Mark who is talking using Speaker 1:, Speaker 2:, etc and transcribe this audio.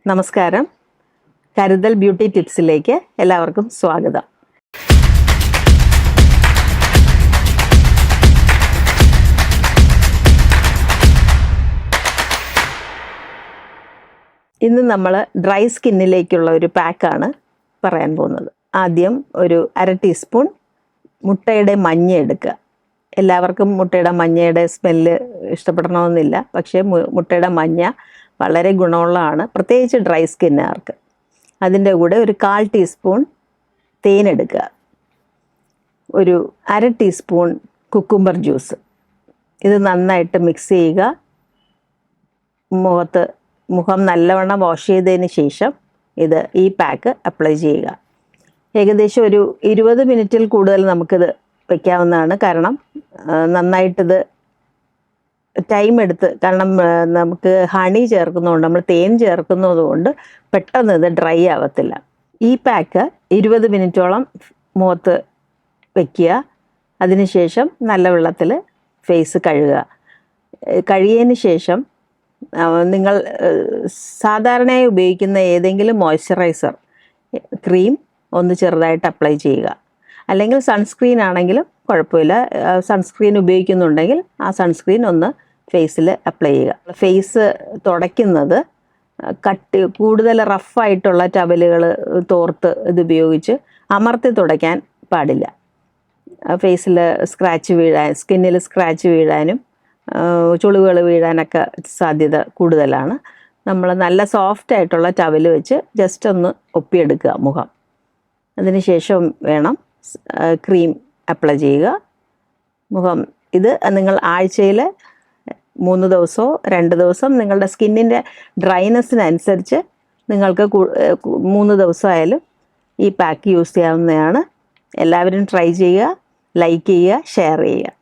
Speaker 1: നമസ്കാരം. കരുതൽ ബ്യൂട്ടി ടിപ്സിലേക്ക് എല്ലാവർക്കും സ്വാഗതം. ഇന്ന് നമ്മൾ ഡ്രൈ സ്കിന്നിലേക്കുള്ള ഒരു പാക്കാണ് പറയാൻ പോകുന്നത്. ആദ്യം ഒരു 1/2 ടീസ്പൂൺ മുട്ടയുടെ മഞ്ഞ എടുക്കുക. എല്ലാവർക്കും മുട്ടയുടെ മഞ്ഞയുടെ സ്മെല്ല് ഇഷ്ടപ്പെടണമെന്നില്ല, പക്ഷേ മുട്ടയുടെ മഞ്ഞ വളരെ ഗുണമുള്ളതാണ്, പ്രത്യേകിച്ച് ഡ്രൈ സ്കിന്നുകാർക്ക്. അതിൻ്റെ കൂടെ ഒരു 1/4 ടീസ്പൂൺ തേൻ എടുക്കുക, ഒരു 1/2 ടീസ്പൂൺ കുക്കുംബർ ജ്യൂസ്. ഇത് നന്നായിട്ട് മിക്സ് ചെയ്യുക. മുഖം നല്ലവണ്ണം വാഷ് ചെയ്തതിന് ശേഷം ഈ പാക്ക് അപ്ലൈ ചെയ്യുക. ഏകദേശം ഒരു 20 മിനിറ്റിൽ കൂടുതൽ നമുക്കിത് വയ്ക്കാവുന്നതാണ്. കാരണം നന്നായിട്ടിത് ടൈം എടുത്ത്, കാരണം നമുക്ക് ഹണി ചേർക്കുന്നതുകൊണ്ട്, നമ്മൾ തേൻ ചേർക്കുന്നതുകൊണ്ട് പെട്ടെന്ന് ഇത് ഡ്രൈ ആവത്തില്ല. ഈ പാക്ക് 20 മിനിറ്റോളം മുഖത്ത് വയ്ക്കുക. അതിനുശേഷം നല്ല വെള്ളത്തിൽ ഫേസ് കഴുകുക. കഴുകിയതിന് ശേഷം നിങ്ങൾ സാധാരണയായി ഉപയോഗിക്കുന്ന ഏതെങ്കിലും മോയ്സ്ചറൈസർ ക്രീം ഒന്ന് ചെറുതായിട്ട് അപ്ലൈ ചെയ്യുക. അല്ലെങ്കിൽ സൺസ്ക്രീൻ ആണെങ്കിലും കുഴപ്പമില്ല. സൺസ്ക്രീൻ ഉപയോഗിക്കുന്നുണ്ടെങ്കിൽ ആ സൺസ്ക്രീൻ ഒന്ന് ഫേസിൽ അപ്ലൈ ചെയ്യുക. ഫേസ് തുടയ്ക്കുന്നത് കൂടുതൽ റഫായിട്ടുള്ള ടവലുകൾ, തോർത്ത് ഇതുപയോഗിച്ച് അമർത്തി തുടയ്ക്കാൻ പാടില്ല. ഫേസിൽ സ്കിന്നിൽ സ്ക്രാച്ച് വീഴാനും ചുളിവുകൾ വീഴാനൊക്കെ സാധ്യത കൂടുതലാണ്. നമ്മൾ നല്ല സോഫ്റ്റ് ആയിട്ടുള്ള ടവൽ വെച്ച് ജസ്റ്റ് ഒന്ന് ഒപ്പിയെടുക്കുക മുഖം. അതിന് ശേഷം വേണം ക്രീം അപ്ലൈ ചെയ്യുക. മുഖം ഇത് നിങ്ങൾ ആഴ്ചയിൽ 3 ദിവസമോ 2 ദിവസം, നിങ്ങളുടെ സ്കിന്നിൻ്റെ ഡ്രൈനെസ്സിനനുസരിച്ച് നിങ്ങൾക്ക് 3 ദിവസമായാലും ഈ പാക്ക് യൂസ് ചെയ്യാവുന്നതാണ്. എല്ലാവരും ട്രൈ ചെയ്യുക, ലൈക്ക് ചെയ്യുക, ഷെയർ ചെയ്യുക.